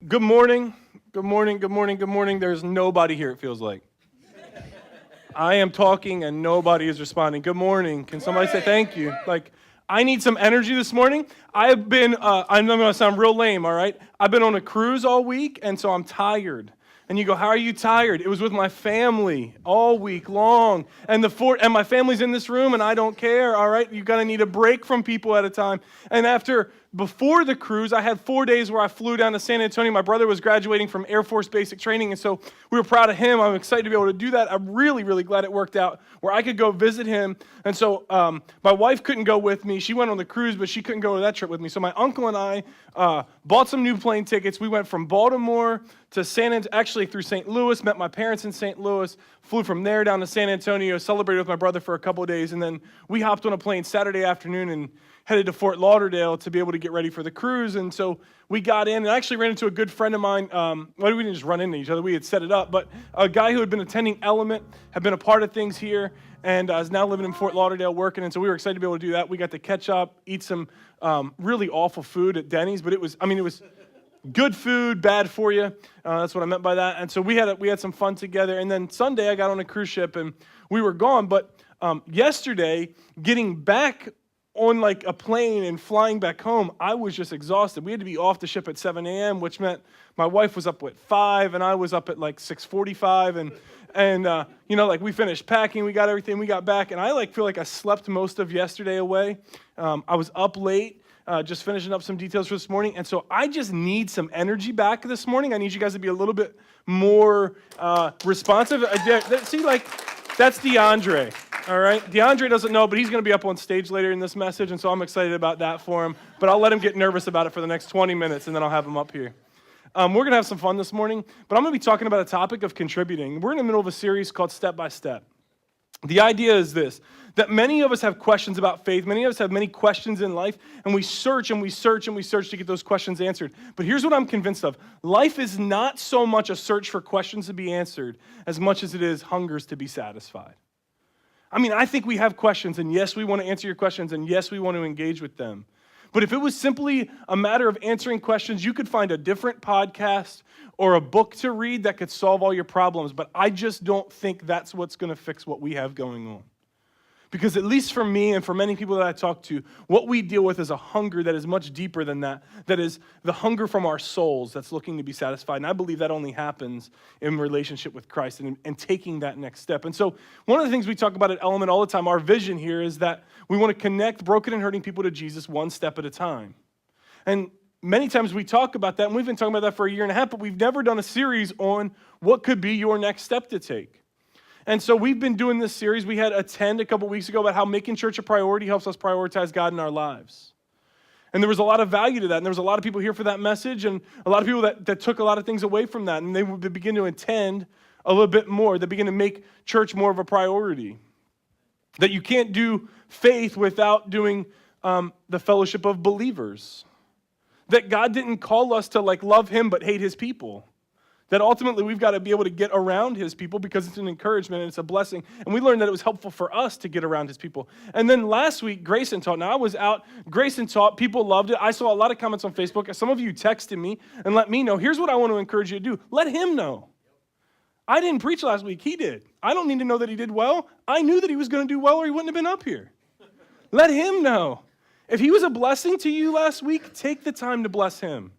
Good morning. Good morning. Good morning. Good morning. There's nobody here, it feels like. I am talking and nobody is responding. Good morning. Can somebody say thank you? I need some energy this morning. I've been, I'm going to sound real lame, all right? I've been on a cruise all week, and so I'm tired. And you go, how are you tired? It was with my family all week long. And my family's in this room, and I don't care, all right? You're going to need a break from people at a time. And before the cruise, I had 4 days where I flew down to San Antonio. My brother was graduating from Air Force basic training, and so we were proud of him. I'm excited to be able to do that. I'm really, really glad it worked out where I could go visit him. And so my wife couldn't go with me. She went on the cruise, but she couldn't go to that trip with me. So my uncle and I bought some new plane tickets. We went from Baltimore to through St. Louis, met my parents in St. Louis, flew from there down to San Antonio, celebrated with my brother for a couple of days, and then we hopped on a plane Saturday afternoon and headed to Fort Lauderdale to be able to get ready for the cruise. And so we got in, and I actually ran into a good friend of mine. We didn't just run into each other, we had set it up, but a guy who had been attending Element, had been a part of things here, and is now living in Fort Lauderdale working, and so we were excited to be able to do that. We got to catch up, eat some really awful food at Denny's, but it was good food, bad for you. That's what I meant by that. And so we had some fun together. And then Sunday, I got on a cruise ship, and we were gone. But yesterday, getting back on a plane and flying back home, I was just exhausted. We had to be off the ship at 7 a.m., which meant my wife was up at 5, and I was up at 6:45. And we finished packing, we got everything, we got back, and I feel like I slept most of yesterday away. I was up late. Just finishing up some details for this morning. And so I just need some energy back this morning. I need you guys to be a little bit more responsive. See, that's DeAndre, all right? DeAndre doesn't know, but he's going to be up on stage later in this message, and so I'm excited about that for him. But I'll let him get nervous about it for the next 20 minutes, and then I'll have him up here. We're going to have some fun this morning, but I'm going to be talking about a topic of contributing. We're in the middle of a series called Step by Step. The idea is this, that many of us have questions about faith. Many of us have many questions in life, and we search and we search and we search to get those questions answered. But here's what I'm convinced of. Life is not so much a search for questions to be answered as much as it is hungers to be satisfied. I think we have questions, and yes, we want to answer your questions, and yes, we want to engage with them. But if it was simply a matter of answering questions, you could find a different podcast or a book to read that could solve all your problems. But I just don't think that's what's going to fix what we have going on. Because at least for me and for many people that I talk to, what we deal with is a hunger that is much deeper than that. That is the hunger from our souls that's looking to be satisfied. And I believe that only happens in relationship with Christ and taking that next step. And so one of the things we talk about at Element all the time, our vision here is that we want to connect broken and hurting people to Jesus one step at a time. And many times we talk about that, and we've been talking about that for 1.5 years, but we've never done a series on what could be your next step to take. And so we've been doing this series. We had Attend a couple weeks ago about how making church a priority helps us prioritize God in our lives. And there was a lot of value to that. And there was a lot of people here for that message and a lot of people that took a lot of things away from that. And they begin to attend a little bit more. They begin to make church more of a priority. That you can't do faith without doing the fellowship of believers. That God didn't call us to love him but hate his people. That ultimately we've got to be able to get around his people because it's an encouragement and it's a blessing. And we learned that it was helpful for us to get around his people. And then last week, Grayson taught. Now I was out, Grayson taught, people loved it. I saw a lot of comments on Facebook. Some of you texted me and let me know, here's what I want to encourage you to do. Let him know. I didn't preach last week, he did. I don't need to know that he did well. I knew that he was going to do well or he wouldn't have been up here. Let him know. If he was a blessing to you last week, take the time to bless him.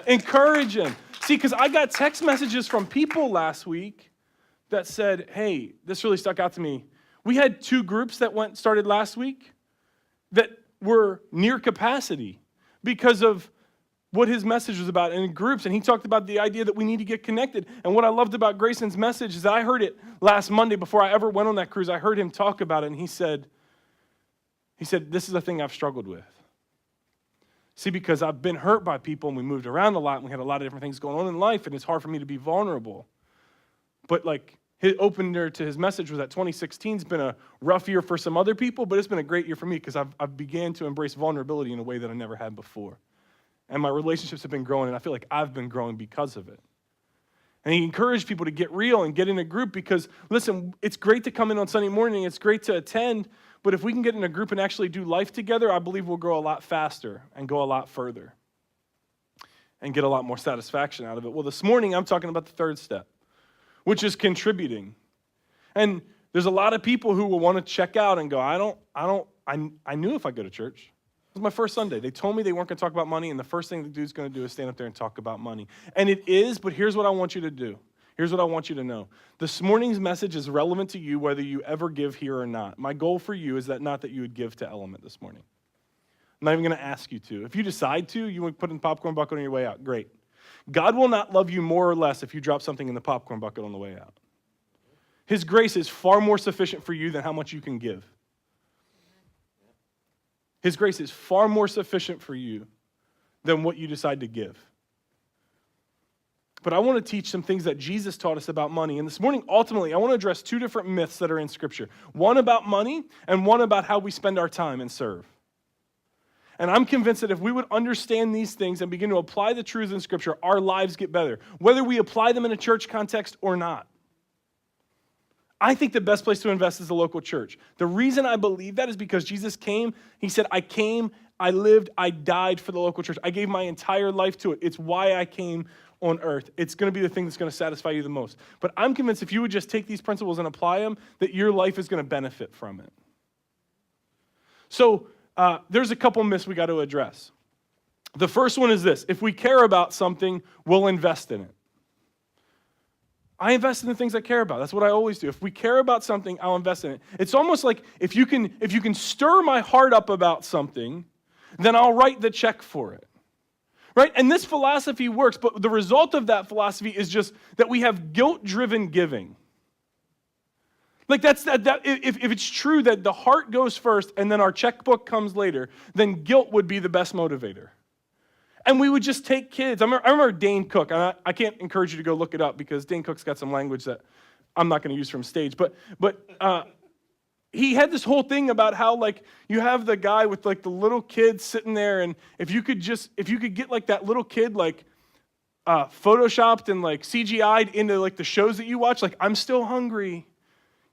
Encourage him. See, because I got text messages from people last week that said, hey, this really stuck out to me. We had 2 groups that started last week that were near capacity because of what his message was about in groups. And he talked about the idea that we need to get connected. And what I loved about Grayson's message is that I heard it last Monday before I ever went on that cruise. I heard him talk about it, and he said, this is a thing I've struggled with. See, because I've been hurt by people, and we moved around a lot, and we had a lot of different things going on in life, and it's hard for me to be vulnerable. But his opener to his message was that 2016's been a rough year for some other people, but it's been a great year for me because I've began to embrace vulnerability in a way that I never had before. And my relationships have been growing, and I feel like I've been growing because of it. And he encouraged people to get real and get in a group because, listen, it's great to come in on Sunday morning, it's great to attend, but if we can get in a group and actually do life together, I believe we'll grow a lot faster and go a lot further. and get a lot more satisfaction out of it. Well, this morning I'm talking about the third step, which is contributing. And there's a lot of people who will want to check out and go, I knew if I go to church. It was my first Sunday. They told me they weren't going to talk about money, and the first thing the dude's going to do is stand up there and talk about money. And it is, but here's what I want you to do. Here's what I want you to know. This morning's message is relevant to you whether you ever give here or not. My goal for you is that not that you would give to Element this morning. I'm not even going to ask you to. If you decide to, you would put in the popcorn bucket on your way out. Great. God will not love you more or less if you drop something in the popcorn bucket on the way out. His grace is far more sufficient for you than how much you can give. His grace is far more sufficient for you than what you decide to give. But I want to teach some things that Jesus taught us about money. And this morning, ultimately, I want to address two different myths that are in Scripture. One about money and one about how we spend our time and serve. And I'm convinced that if we would understand these things and begin to apply the truths in Scripture, our lives get better, whether we apply them in a church context or not. I think the best place to invest is the local church. The reason I believe that is because Jesus came, he said, I came, I lived, I died for the local church. I gave my entire life to it. It's why I came on earth. It's going to be the thing that's going to satisfy you the most. But I'm convinced if you would just take these principles and apply them, that your life is going to benefit from it. So there's a couple myths we got to address. The first one is this: if we care about something, we'll invest in it. I invest in the things I care about. That's what I always do. If we care about something, I'll invest in it. It's almost like if you can stir my heart up about something, then I'll write the check for it. Right? And this philosophy works, but the result of that philosophy is just that we have guilt-driven giving. Like if it's true that the heart goes first and then our checkbook comes later, then guilt would be the best motivator. And we would just take kids. I remember Dane Cook, and I can't encourage you to go look it up because Dane Cook's got some language that I'm not going to use from stage. But he had this whole thing about how like you have the guy with like the little kid sitting there, and if you could get like that little kid like photoshopped and like CGI'd into like the shows that you watch, like I'm still hungry.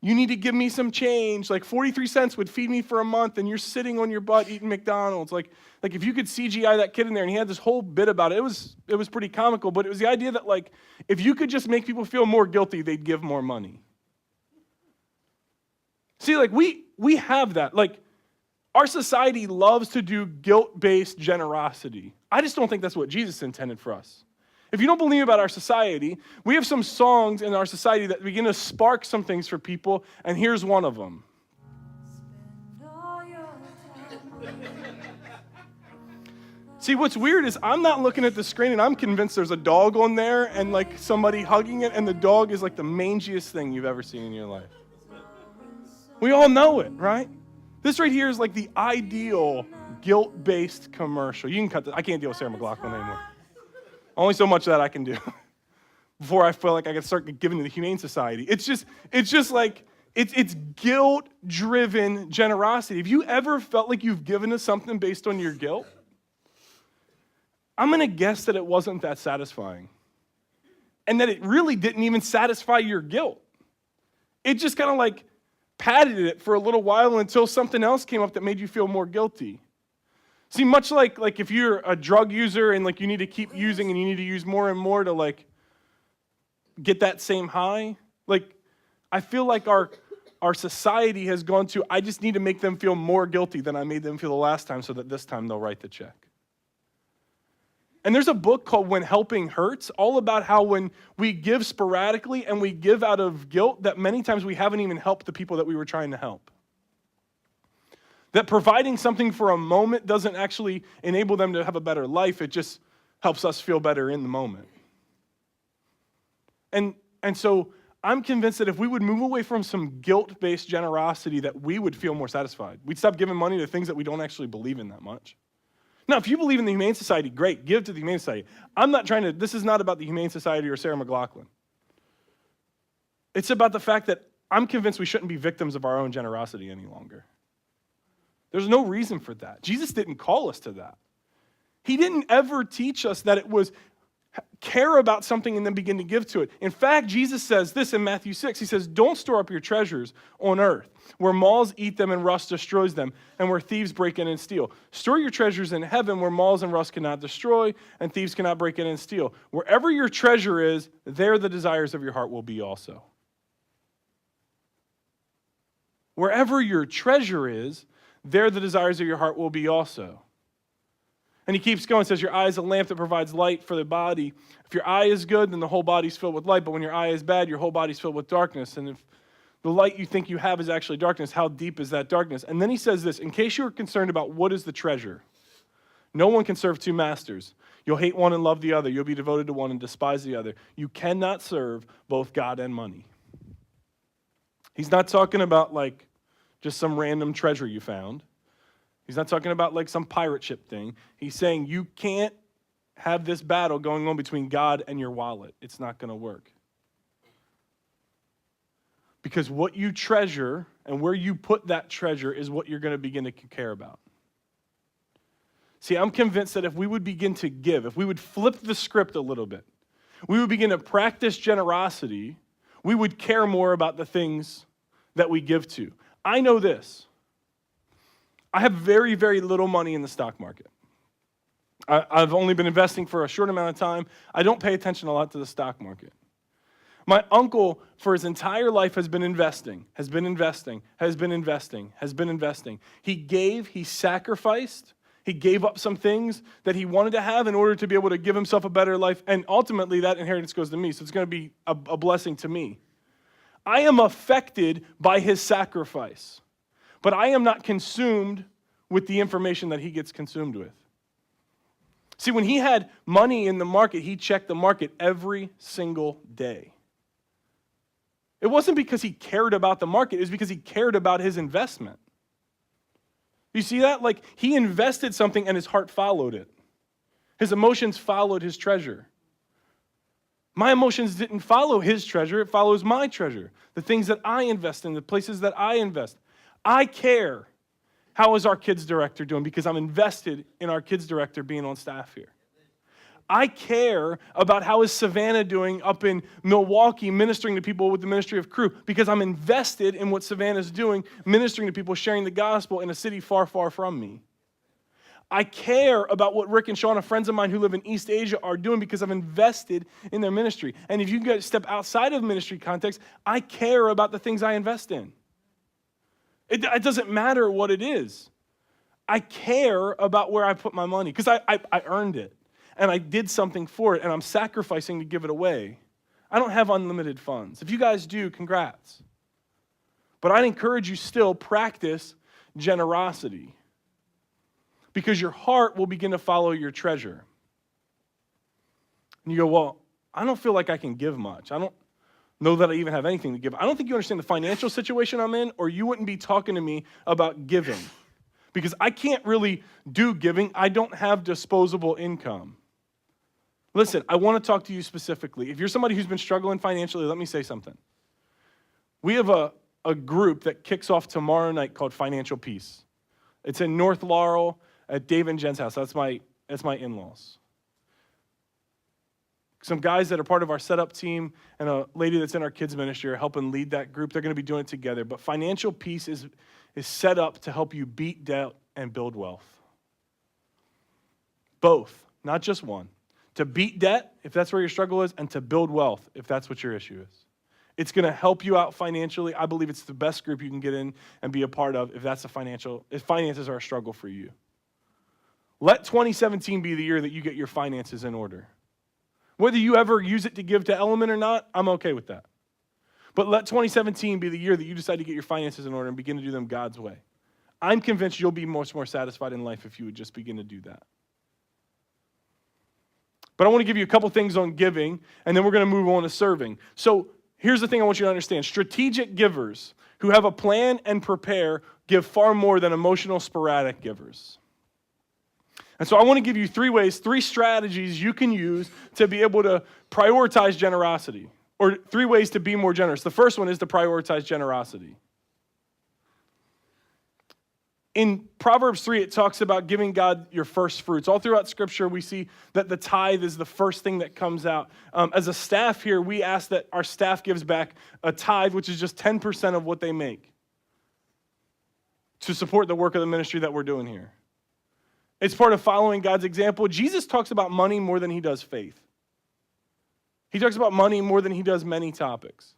You need to give me some change. Like 43 cents would feed me for a month, and you're sitting on your butt eating McDonald's. Like if you could CGI that kid in there, and he had this whole bit about it. It was pretty comical, but it was the idea that like if you could just make people feel more guilty, they'd give more money. See, like we have that. Like our society loves to do guilt-based generosity. I just don't think that's what Jesus intended for us. If you don't believe about our society, we have some songs in our society that begin to spark some things for people, and here's one of them. See, what's weird is I'm not looking at the screen, and I'm convinced there's a dog on there and like somebody hugging it, and the dog is like the mangiest thing you've ever seen in your life. We all know it, right? This right here is like the ideal guilt-based commercial. You can cut this. I can't deal with Sarah McLachlan anymore. Only so much that I can do before I feel like I can start giving to the Humane Society. It's just like, it's guilt-driven generosity. Have you ever felt like you've given to something based on your guilt? I'm going to guess that it wasn't that satisfying. And that it really didn't even satisfy your guilt. It just kind of like padded it for a little while until something else came up that made you feel more guilty. See, much like if you're a drug user and like you need to keep using and you need to use more and more to like get that same high, like I feel like our society has gone to, I just need to make them feel more guilty than I made them feel the last time so that this time they'll write the check. And there's a book called When Helping Hurts, all about how when we give sporadically and we give out of guilt, that many times we haven't even helped the people that we were trying to help. That providing something for a moment doesn't actually enable them to have a better life. It just helps us feel better in the moment. And so I'm convinced that if we would move away from some guilt-based generosity, that we would feel more satisfied. We'd stop giving money to things that we don't actually believe in that much. Now, if you believe in the Humane Society, great, give to the Humane Society. This is not about the Humane Society or Sarah McLachlan. It's about the fact that I'm convinced we shouldn't be victims of our own generosity any longer. There's no reason for that. Jesus didn't call us to that. He didn't ever teach us that it was care about something and then begin to give to it. In fact, Jesus says this in Matthew 6. He says, don't store up your treasures on earth, where moths eat them and rust destroys them, and where thieves break in and steal. Store your treasures in heaven, where moths and rust cannot destroy, and thieves cannot break in and steal. Wherever your treasure is, there the desires of your heart will be also. Wherever your treasure is, there the desires of your heart will be also. And he keeps going, says, your eye is a lamp that provides light for the body. If your eye is good, then the whole body's filled with light. But when your eye is bad, your whole body's filled with darkness. And if the light you think you have is actually darkness, how deep is that darkness? And then he says this, in case you are concerned about what is the treasure, no one can serve two masters. You'll hate one and love the other. You'll be devoted to one and despise the other. You cannot serve both God and money. He's not talking about like just some random treasure you found. He's not talking about like some pirate ship thing. He's saying you can't have this battle going on between God and your wallet. It's not going to work. Because what you treasure and where you put that treasure is what you're going to begin to care about. See, I'm convinced that if we would begin to give, if we would flip the script a little bit, we would begin to practice generosity, we would care more about the things that we give to. I know this. I have very, very little money in the stock market. I've only been investing for a short amount of time. I don't pay attention a lot to the stock market. My uncle, for his entire life, has been investing. He gave, he sacrificed, he gave up some things that he wanted to have in order to be able to give himself a better life, and ultimately that inheritance goes to me, so it's going to be a blessing to me. I am affected by his sacrifice. But I am not consumed with the information that he gets consumed with. See, when he had money in the market, he checked the market every single day. It wasn't because he cared about the market, it was because he cared about his investment. You see that? Like, he invested something and his heart followed it. His emotions followed his treasure. My emotions didn't follow his treasure, it follows my treasure. The things that I invest in, the places that I invest. I care how is our kids director doing because I'm invested in our kids director being on staff here. I care about how is Savannah doing up in Milwaukee ministering to people with the ministry of crew because I'm invested in what Savannah's doing, ministering to people, sharing the gospel in a city far, far from me. I care about what Rick and Shauna, friends of mine who live in East Asia, are doing because I've invested in their ministry. And if you guys step outside of ministry context, I care about the things I invest in. It doesn't matter what it is. I care about where I put my money because I earned it and I did something for it and I'm sacrificing to give it away. I don't have unlimited funds. If you guys do, congrats. But I'd encourage you still practice generosity because your heart will begin to follow your treasure. And you go, well, I don't feel like I can give much. I don't know that I even have anything to give. I don't think you understand the financial situation I'm in, or you wouldn't be talking to me about giving. Because I can't really do giving. I don't have disposable income. Listen, I want to talk to you specifically. If you're somebody who's been struggling financially, let me say something. We have a group that kicks off tomorrow night called Financial Peace. It's in North Laurel at Dave and Jen's house. That's my in-laws. Some guys that are part of our setup team and a lady that's in our kids ministry are helping lead that group. They're going to be doing it together. But Financial Peace is set up to help you beat debt and build wealth. Both, not just one. To beat debt, if that's where your struggle is, and to build wealth, if that's what your issue is. It's going to help you out financially. I believe it's the best group you can get in and be a part of if finances are a struggle for you. Let 2017 be the year that you get your finances in order. Whether you ever use it to give to Element or not, I'm okay with that. But let 2017 be the year that you decide to get your finances in order and begin to do them God's way. I'm convinced you'll be much more satisfied in life if you would just begin to do that. But I want to give you a couple things on giving, and then we're going to move on to serving. So here's the thing I want you to understand. Strategic givers who have a plan and prepare give far more than emotional, sporadic givers. And so I want to give you three strategies you can use to be able to prioritize generosity, or 3 ways to be more generous. The first one is to prioritize generosity. In Proverbs 3, it talks about giving God your first fruits. All throughout Scripture, we see that the tithe is the first thing that comes out. As a staff here, we ask that our staff gives back a tithe, which is just 10% of what they make, to support the work of the ministry that we're doing here. It's part of following God's example. Jesus talks about money more than he does faith. He talks about money more than he does many topics.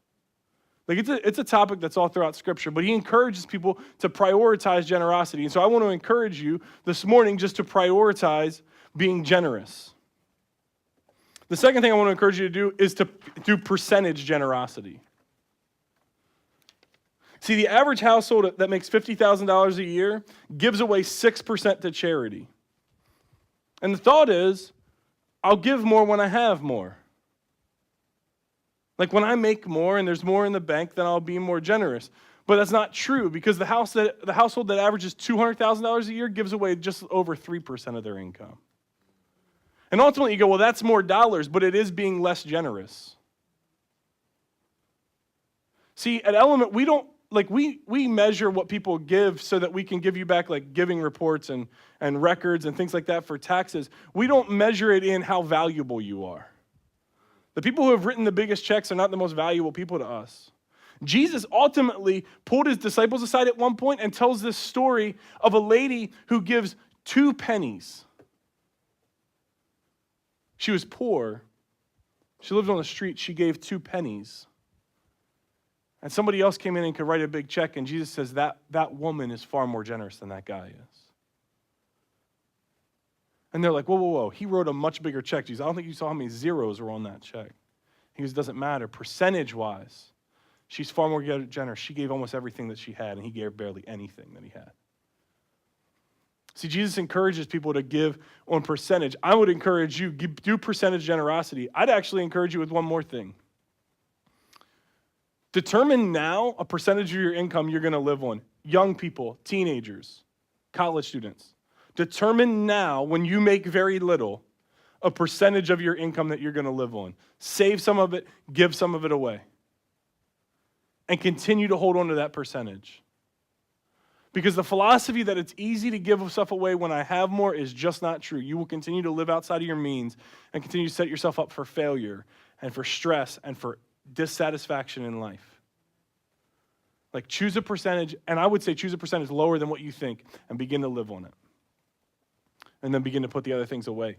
Like it's a topic that's all throughout Scripture, but he encourages people to prioritize generosity. And so I want to encourage you this morning just to prioritize being generous. The second thing I want to encourage you to do is to do percentage generosity. See, the average household that makes $50,000 a year gives away 6% to charity. And the thought is, I'll give more when I have more. Like when I make more and there's more in the bank, then I'll be more generous. But that's not true because the household that averages $200,000 a year gives away just over 3% of their income. And ultimately you go, well, that's more dollars, but it is being less generous. See, at Element, we measure what people give so that we can give you back like giving reports and records and things like that for taxes. We don't measure it in how valuable you are. The people who have written the biggest checks are not the most valuable people to us. Jesus ultimately pulled his disciples aside at one point and tells this story of a lady who gives 2 pennies. She was poor. She lived on the street. She gave 2 pennies. And somebody else came in and could write a big check, and Jesus says that woman is far more generous than that guy is. And they're like, whoa. He wrote a much bigger check. Jesus, I don't think you saw how many zeros were on that check. He goes, doesn't matter. Percentage-wise, she's far more generous. She gave almost everything that she had, and he gave barely anything that he had. See, Jesus encourages people to give on percentage. I would encourage you, do percentage generosity. I'd actually encourage you with one more thing. Determine now a percentage of your income you're going to live on. Young people, teenagers, college students. Determine now, when you make very little, a percentage of your income that you're going to live on. Save some of it, give some of it away. And continue to hold on to that percentage. Because the philosophy that it's easy to give stuff away when I have more is just not true. You will continue to live outside of your means and continue to set yourself up for failure and for stress and for dissatisfaction in life. Like choose a percentage, and I would say choose a percentage lower than what you think and begin to live on it. And then begin to put the other things away.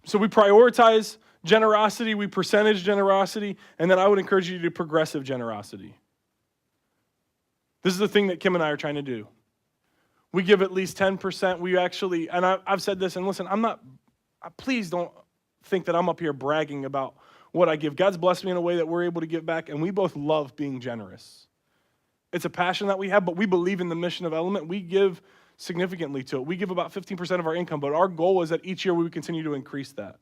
So we prioritize generosity, we percentage generosity, and then I would encourage you to do progressive generosity. This is the thing that Kim and I are trying to do. We give at least 10%. We actually, and I've said this, and listen, please don't think that I'm up here bragging about what I give. God's blessed me in a way that we're able to give back, and we both love being generous. It's a passion that we have, but we believe in the mission of Element. We give significantly to it. We give about 15% of our income, but our goal is that each year we would continue to increase that.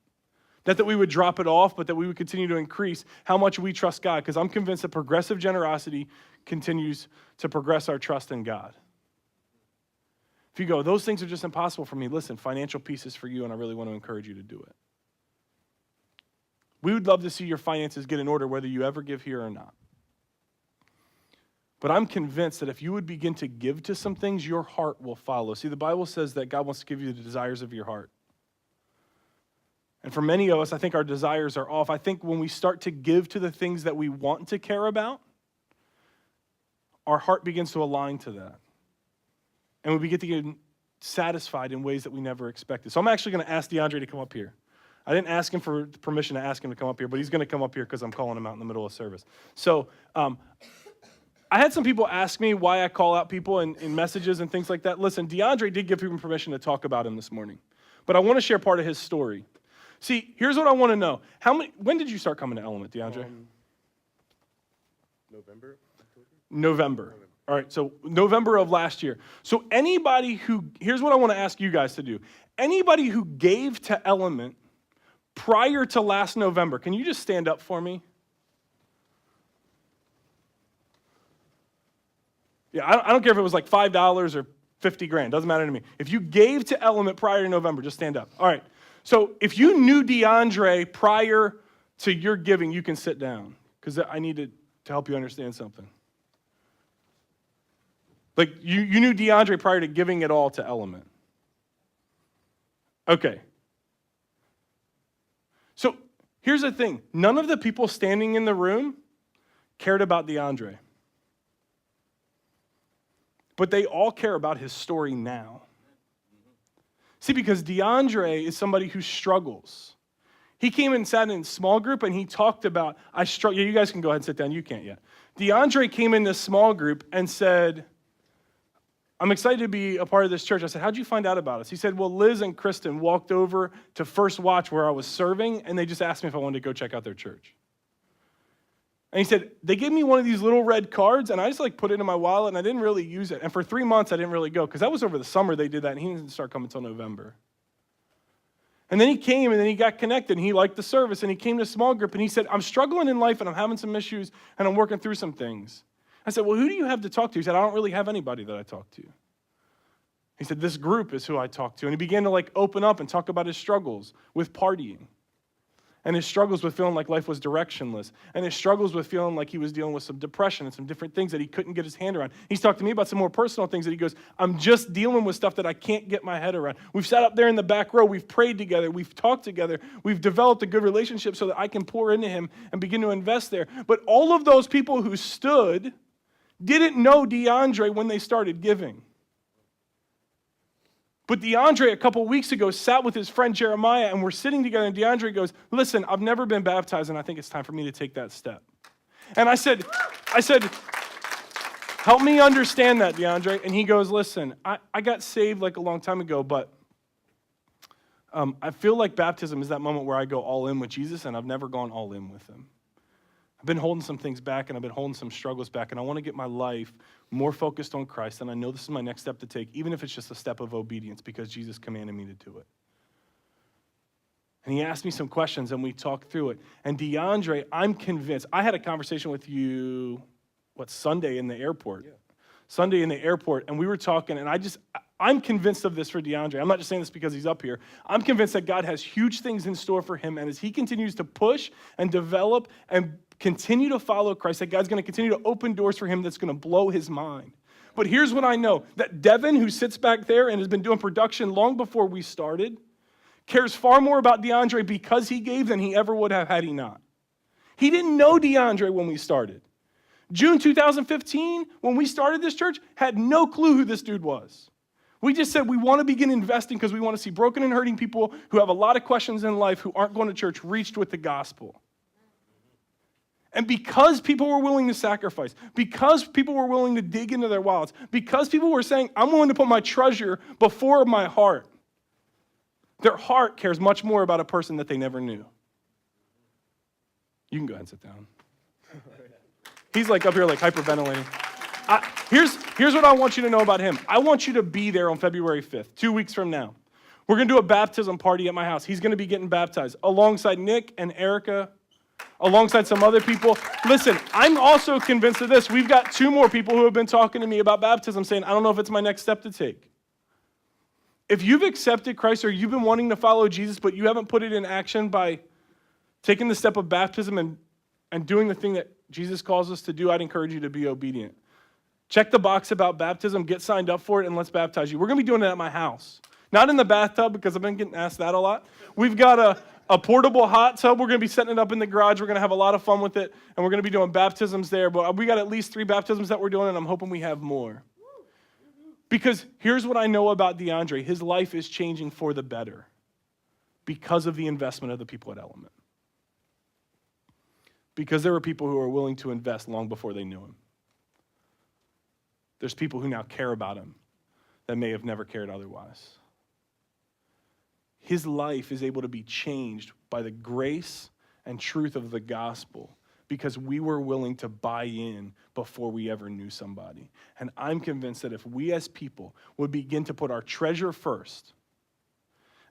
Not that we would drop it off, but that we would continue to increase how much we trust God, because I'm convinced that progressive generosity continues to progress our trust in God. If you go, those things are just impossible for me, listen, financial peace is for you, and I really want to encourage you to do it. We would love to see your finances get in order, whether you ever give here or not. But I'm convinced that if you would begin to give to some things, your heart will follow. See, the Bible says that God wants to give you the desires of your heart. And for many of us, I think our desires are off. I think when we start to give to the things that we want to care about, our heart begins to align to that. And we begin to get satisfied in ways that we never expected. So I'm actually going to ask DeAndre to come up here. I didn't ask him for permission to ask him to come up here, but he's going to come up here because I'm calling him out in the middle of service. So I had some people ask me why I call out people in messages and things like that. Listen, DeAndre did give people permission to talk about him this morning, but I want to share part of his story. See, here's what I want to know. When did you start coming to Element, DeAndre? November. All right, so November of last year. So here's what I want to ask you guys to do. Anybody who gave to Element prior to last November, can you just stand up for me? Yeah, I don't care if it was like $5 or $50,000. Doesn't matter to me. If you gave to Element prior to November, just stand up. All right. So if you knew DeAndre prior to your giving, you can sit down because I needed to help you understand something. Like, you knew DeAndre prior to giving it all to Element. Okay. So here's the thing. None of the people standing in the room cared about DeAndre. But they all care about his story now. See, because DeAndre is somebody who struggles. He came and sat in a small group and he talked about, I struggle. Yeah, you guys can go ahead and sit down. You can't yet. DeAndre came in this small group and said, I'm excited to be a part of this church. I said, how'd you find out about us? He said, well, Liz and Kristen walked over to First Watch where I was serving, and they just asked me if I wanted to go check out their church. And he said, they gave me one of these little red cards, and I just put it in my wallet, and I didn't really use it. And for 3 months, I didn't really go, because that was over the summer they did that, and he didn't start coming until November. And then he came, and then he got connected, and he liked the service, and he came to a small group, and he said, I'm struggling in life, and I'm having some issues, and I'm working through some things. I said, well, who do you have to talk to? He said, I don't really have anybody that I talk to. He said, this group is who I talk to. And he began to open up and talk about his struggles with partying, and his struggles with feeling like life was directionless, and his struggles with feeling like he was dealing with some depression and some different things that he couldn't get his hand around. He's talked to me about some more personal things that he goes, I'm just dealing with stuff that I can't get my head around. We've sat up there in the back row. We've prayed together. We've talked together. We've developed a good relationship so that I can pour into him and begin to invest there. But all of those people who stood didn't know DeAndre when they started giving. But DeAndre, a couple weeks ago, sat with his friend Jeremiah, and we're sitting together, and DeAndre goes, listen, I've never been baptized, and I think it's time for me to take that step. And I said, help me understand that, DeAndre. And he goes, listen, I got saved a long time ago, but I feel like baptism is that moment where I go all in with Jesus, and I've never gone all in with him. I've been holding some things back, and I've been holding some struggles back, and I want to get my life more focused on Christ, and I know this is my next step to take, even if it's just a step of obedience, because Jesus commanded me to do it. And he asked me some questions, and we talked through it. And DeAndre, I'm convinced, I had a conversation with you, Sunday in the airport. Yeah. Sunday in the airport, and we were talking, and I'm convinced of this for DeAndre. I'm not just saying this because he's up here. I'm convinced that God has huge things in store for him, and as he continues to push and develop and continue to follow Christ, that God's going to continue to open doors for him that's going to blow his mind. But here's what I know, that Devin, who sits back there and has been doing production long before we started, cares far more about DeAndre because he gave than he ever would have had he not. He didn't know DeAndre when we started. June 2015, when we started this church, had no clue who this dude was. We just said we want to begin investing because we want to see broken and hurting people who have a lot of questions in life who aren't going to church reached with the gospel. And because people were willing to sacrifice, because people were willing to dig into their wallets, because people were saying, I'm willing to put my treasure before my heart, their heart cares much more about a person that they never knew. You can go ahead and sit down. He's up here hyperventilating. Here's what I want you to know about him. I want you to be there on February 5th, 2 weeks from now. We're going to do a baptism party at my house. He's going to be getting baptized alongside Nick and Erica, alongside some other people. Listen, I'm also convinced of this. We've got 2 more people who have been talking to me about baptism saying, I don't know if it's my next step to take. If you've accepted Christ or you've been wanting to follow Jesus, but you haven't put it in action by taking the step of baptism and doing the thing that Jesus calls us to do, I'd encourage you to be obedient. Check the box about baptism, get signed up for it, and let's baptize you. We're going to be doing it at my house. Not in the bathtub, because I've been getting asked that a lot. We've got a portable hot tub. We're going to be setting it up in the garage. We're going to have a lot of fun with it, and we're going to be doing baptisms there. But we got at least 3 baptisms that we're doing, and I'm hoping we have more. Because here's what I know about DeAndre. His life is changing for the better because of the investment of the people at Element. Because there were people who were willing to invest long before they knew him. There's people who now care about him that may have never cared otherwise. His life is able to be changed by the grace and truth of the gospel because we were willing to buy in before we ever knew somebody. And I'm convinced that if we as people would begin to put our treasure first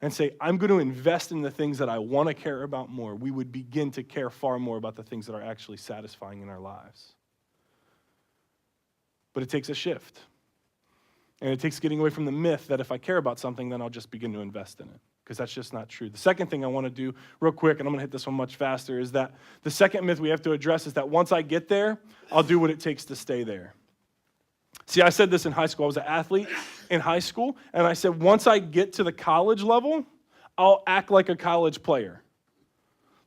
and say, I'm going to invest in the things that I want to care about more, we would begin to care far more about the things that are actually satisfying in our lives. But it takes a shift. And it takes getting away from the myth that if I care about something, then I'll just begin to invest in it. Because that's just not true. The second thing I want to do real quick, and I'm going to hit this one much faster, is that the second myth we have to address is that once I get there, I'll do what it takes to stay there. See, I said this in high school. I was an athlete in high school, and I said, once I get to the college level, I'll act like a college player.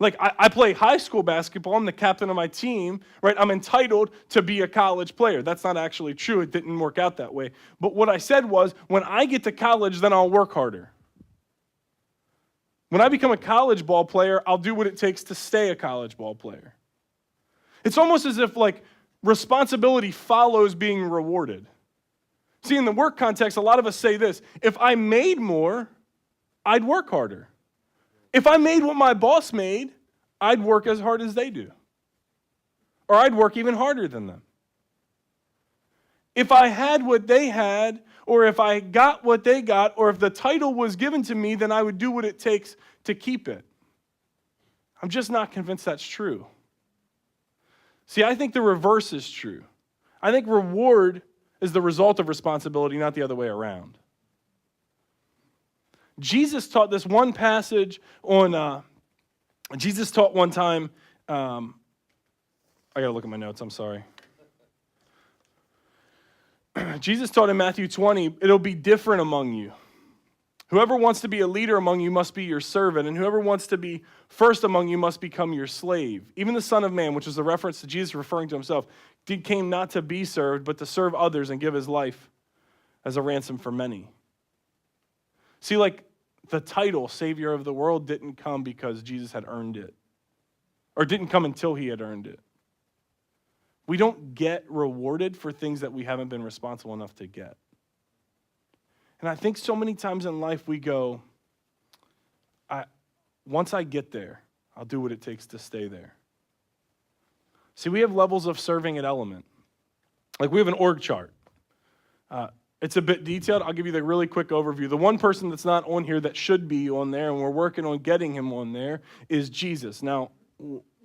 Like, I play high school basketball. I'm the captain of my team, right? I'm entitled to be a college player. That's not actually true. It didn't work out that way. But what I said was, when I get to college, then I'll work harder. When I become a college ball player, I'll do what it takes to stay a college ball player. It's almost as if, like, responsibility follows being rewarded. See, in the work context, a lot of us say this: if I made more, I'd work harder. If I made what my boss made, I'd work as hard as they do. Or I'd work even harder than them. If I had what they had, or if I got what they got, or if the title was given to me, then I would do what it takes to keep it. I'm just not convinced that's true. See, I think the reverse is true. I think reward is the result of responsibility, not the other way around. Jesus taught this one passage on, Jesus taught one time, I got to look at my notes, I'm sorry. Jesus taught in Matthew 20, it'll be different among you. Whoever wants to be a leader among you must be your servant, and whoever wants to be first among you must become your slave. Even the Son of Man, which is a reference to Jesus referring to himself, came not to be served, but to serve others and give his life as a ransom for many. See, like, the title, Savior of the world, didn't come because Jesus had earned it, or didn't come until he had earned it. We don't get rewarded for things that we haven't been responsible enough to get. And I think so many times in life we go, once I get there, I'll do what it takes to stay there. See, we have levels of serving at Element. Like, we have an org chart. It's a bit detailed. I'll give you the really quick overview. The one person that's not on here that should be on there, and we're working on getting him on there, is Jesus. Now,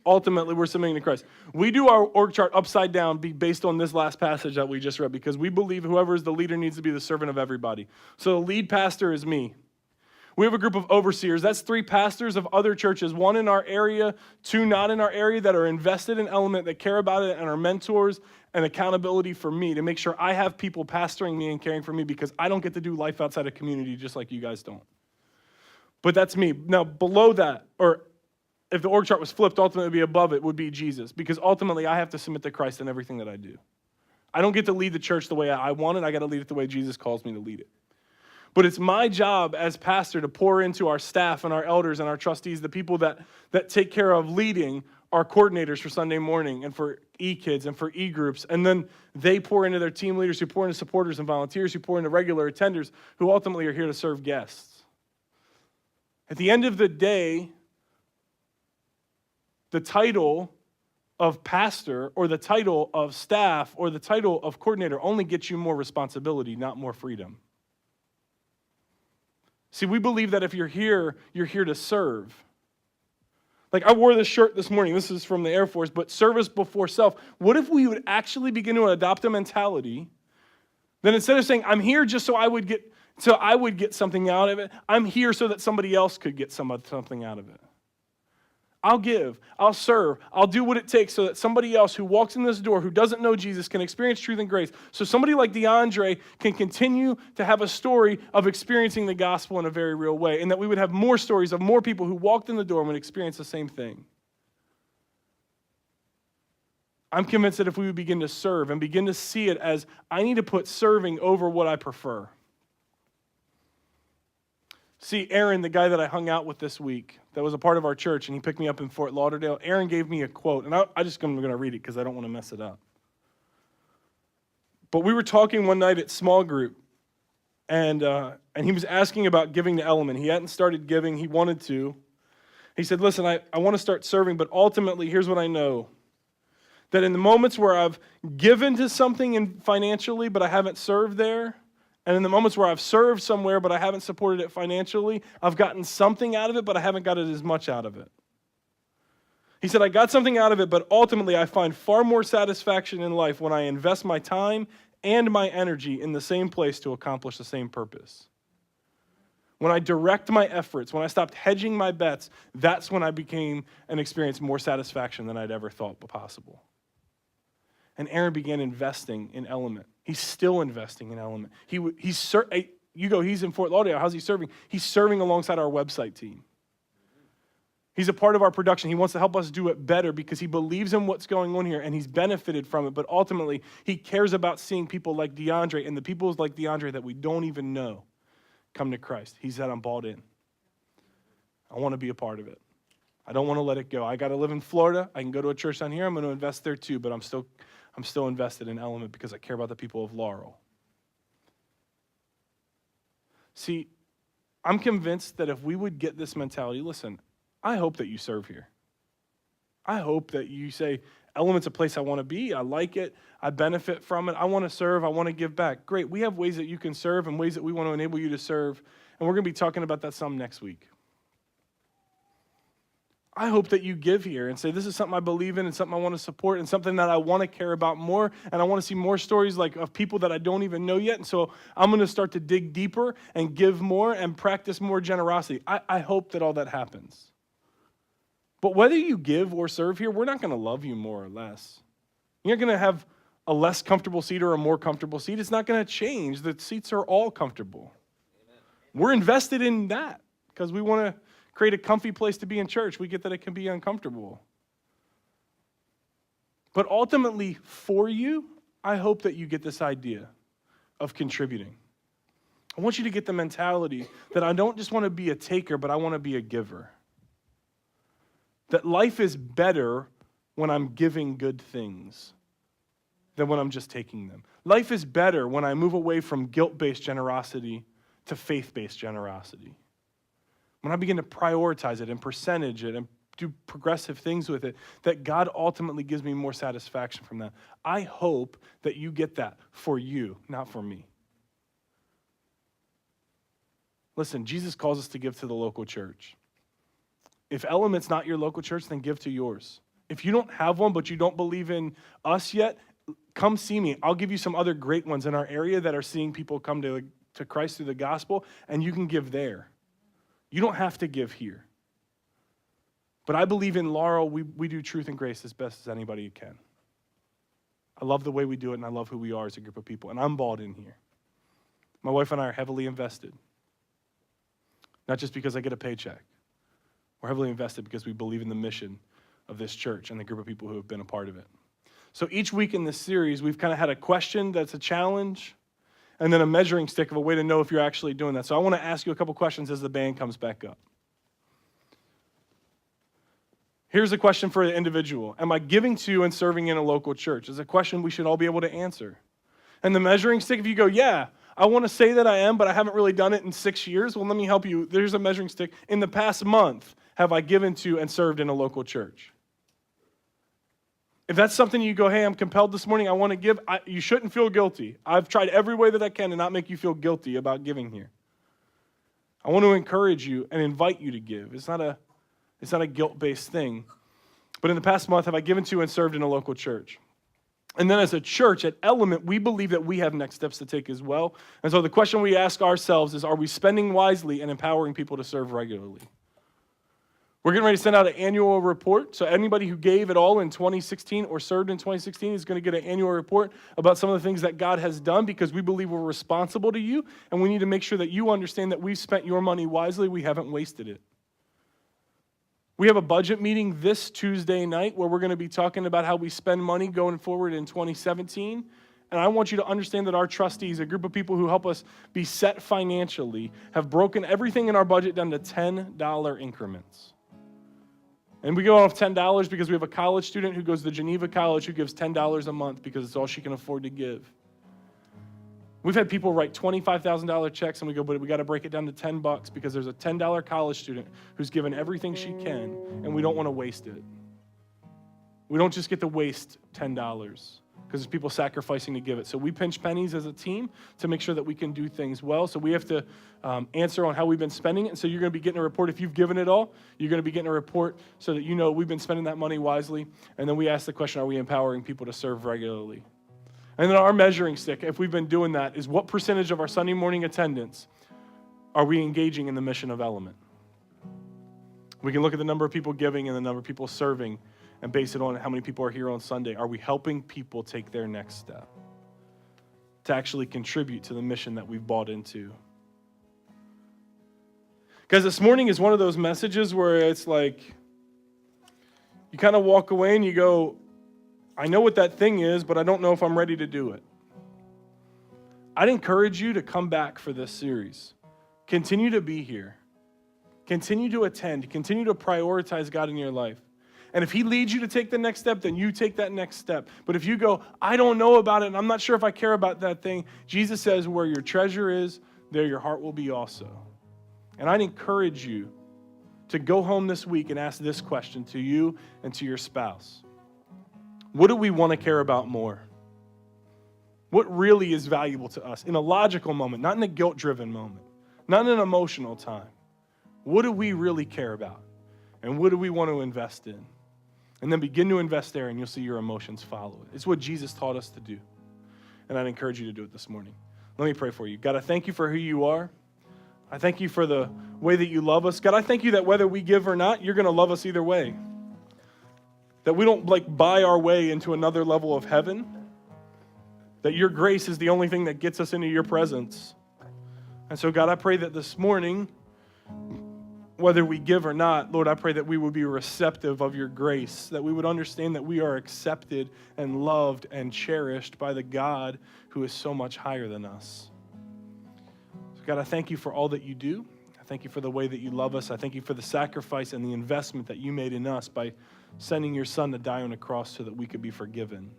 ultimately, we're submitting to Christ. We do our org chart upside down based on this last passage that we just read, because we believe whoever is the leader needs to be the servant of everybody. So the lead pastor is me. We have a group of overseers. That's 3 pastors of other churches, 1 in our area, 2 not in our area, that are invested in Element, that care about it, and are mentors and accountability for me to make sure I have people pastoring me and caring for me, because I don't get to do life outside of community just like you guys don't. But that's me. Now, below that, or if the org chart was flipped, ultimately be above it would be Jesus, because ultimately I have to submit to Christ in everything that I do. I don't get to lead the church the way I want it. I got to lead it the way Jesus calls me to lead it. But it's my job as pastor to pour into our staff and our elders and our trustees, the people that take care of leading, our coordinators for Sunday morning and for e-kids and for e-groups. And then they pour into their team leaders, who pour into supporters and volunteers, who pour into regular attenders, who ultimately are here to serve guests. At the end of the day, the title of pastor or the title of staff or the title of coordinator only gets you more responsibility, not more freedom. See, we believe that if you're here to serve. Like, I wore this shirt this morning. This is from the Air Force, but service before self. What if we would actually begin to adopt a mentality, then instead of saying, I'm here just so I would get something out of it, I'm here so that somebody else could get something out of it. I'll give, I'll serve, I'll do what it takes so that somebody else who walks in this door who doesn't know Jesus can experience truth and grace. So somebody like DeAndre can continue to have a story of experiencing the gospel in a very real way, and that we would have more stories of more people who walked in the door and would experience the same thing. I'm convinced that if we would begin to serve and begin to see it as, I need to put serving over what I prefer. See, Aaron, the guy that I hung out with this week, that was a part of our church, and he picked me up in Fort Lauderdale, Aaron gave me a quote, and I'm going to read it because I don't want to mess it up. But we were talking one night at small group, and he was asking about giving to Element. He hadn't started giving. He wanted to. He said, listen, I want to start serving, but ultimately, here's what I know. That in the moments where I've given to something financially, but I haven't served there, and in the moments where I've served somewhere, but I haven't supported it financially, I've gotten something out of it, but I haven't gotten as much out of it. He said, I got something out of it, but ultimately I find far more satisfaction in life when I invest my time and my energy in the same place to accomplish the same purpose. When I direct my efforts, when I stopped hedging my bets, that's when I became and experienced more satisfaction than I'd ever thought possible. And Aaron began investing in Element. He's still investing in Element. He's in Fort Lauderdale. How's he serving? He's serving alongside our website team. He's a part of our production. He wants to help us do it better because he believes in what's going on here and he's benefited from it. But ultimately, he cares about seeing people like DeAndre and the people like DeAndre that we don't even know come to Christ. He said, I'm bought in. I want to be a part of it. I don't want to let it go. I got to live in Florida. I can go to a church down here. I'm going to invest there too, but I'm still invested in Element because I care about the people of Laurel. See, I'm convinced that if we would get this mentality, listen, I hope that you serve here. I hope that you say, Element's a place I want to be. I like it. I benefit from it. I want to serve. I want to give back. Great. We have ways that you can serve and ways that we want to enable you to serve. And we're going to be talking about that some next week. I hope that you give here and say, this is something I believe in and something I want to support and something that I want to care about more. And I want to see more stories like of people that I don't even know yet. And so I'm going to start to dig deeper and give more and practice more generosity. I hope that all that happens. But whether you give or serve here, we're not going to love you more or less. You're not going to have a less comfortable seat or a more comfortable seat. It's not going to change. The seats are all comfortable. Amen. We're invested in that because we want to create a comfy place to be in church. We get that it can be uncomfortable. But ultimately, for you, I hope that you get this idea of contributing. I want you to get the mentality that I don't just want to be a taker, but I want to be a giver. That life is better when I'm giving good things than when I'm just taking them. Life is better when I move away from guilt-based generosity to faith-based generosity. When I begin to prioritize it and percentage it and do progressive things with it, that God ultimately gives me more satisfaction from that. I hope that you get that for you, not for me. Listen, Jesus calls us to give to the local church. If Element's not your local church, then give to yours. If you don't have one, but you don't believe in us yet, come see me. I'll give you some other great ones in our area that are seeing people come to Christ through the gospel, and you can give there. You don't have to give here. But I believe in Laurel, we do truth and grace as best as anybody can. I love the way we do it, and I love who we are as a group of people, and I'm bought in here. My wife and I are heavily invested. Not just because I get a paycheck. We're heavily invested because we believe in the mission of this church and the group of people who have been a part of it. So each week in this series, we've kind of had a question that's a challenge, and then a measuring stick of a way to know if you're actually doing that. So I want to ask you a couple questions as the band comes back up. Here's a question for the individual. Am I giving to and serving in a local church? It's a question we should all be able to answer. And the measuring stick, if you go, yeah, I want to say that I am, but I haven't really done it in 6 years. Well, let me help you. There's a measuring stick. In the past month, have I given to and served in a local church? If that's something you go, hey, I'm compelled this morning, I want to give, you shouldn't feel guilty. I've tried every way that I can to not make you feel guilty about giving here. I want to encourage you and invite you to give. It's not a guilt-based thing. But in the past month, have I given to and served in a local church? And then as a church at Element, we believe that we have next steps to take as well. And so the question we ask ourselves is, are we spending wisely and empowering people to serve regularly? We're getting ready to send out an annual report. So anybody who gave at all in 2016 or served in 2016 is going to get an annual report about some of the things that God has done because we believe we're responsible to you. And we need to make sure that you understand that we've spent your money wisely. We haven't wasted it. We have a budget meeting this Tuesday night where we're going to be talking about how we spend money going forward in 2017. And I want you to understand that our trustees, a group of people who help us be set financially, have broken everything in our budget down to $10 increments. And we go off $10 because we have a college student who goes to Geneva College who gives $10 a month because it's all she can afford to give. We've had people write $25,000 checks and we go, but we got to break it down to $10 because there's a $10 college student who's given everything she can and we don't want to waste it. We don't just get to waste $10 because there's people sacrificing to give it. So we pinch pennies as a team to make sure that we can do things well. So we have to answer on how we've been spending it. And so you're going to be getting a report. If you've given it all, you're going to be getting a report so that you know we've been spending that money wisely. And then we ask the question, are we empowering people to serve regularly? And then our measuring stick, if we've been doing that, is what percentage of our Sunday morning attendance are we engaging in the mission of Element? We can look at the number of people giving and the number of people serving and base it on how many people are here on Sunday. Are we helping people take their next step? to actually contribute to the mission that we've bought into. Because this morning is one of those messages where it's like, you kind of walk away and you go, I know what that thing is, but I don't know if I'm ready to do it. I'd encourage you to come back for this series. Continue to be here. Continue to attend. Continue to prioritize God in your life. And if he leads you to take the next step, then you take that next step. But if you go, I don't know about it, and I'm not sure if I care about that thing, Jesus says, where your treasure is, there your heart will be also. And I'd encourage you to go home this week and ask this question to you and to your spouse. What do we want to care about more? What really is valuable to us in a logical moment, not in a guilt-driven moment, not in an emotional time? What do we really care about? And what do we want to invest in? And then begin to invest there, and you'll see your emotions follow it. It's what Jesus taught us to do. And I'd encourage you to do it this morning. Let me pray for you. God, I thank you for who you are. I thank you for the way that you love us. God, I thank you that whether we give or not, you're going to love us either way. That we don't buy our way into another level of heaven. That your grace is the only thing that gets us into your presence. And so, God, I pray that this morning, whether we give or not, Lord, I pray that we would be receptive of your grace, that we would understand that we are accepted and loved and cherished by the God who is so much higher than us. So God, I thank you for all that you do. I thank you for the way that you love us. I thank you for the sacrifice and the investment that you made in us by sending your son to die on a cross so that we could be forgiven.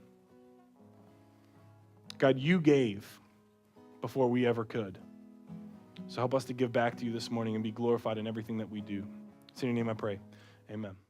God, you gave before we ever could. So help us to give back to you this morning and be glorified in everything that we do. It's in your name I pray. Amen.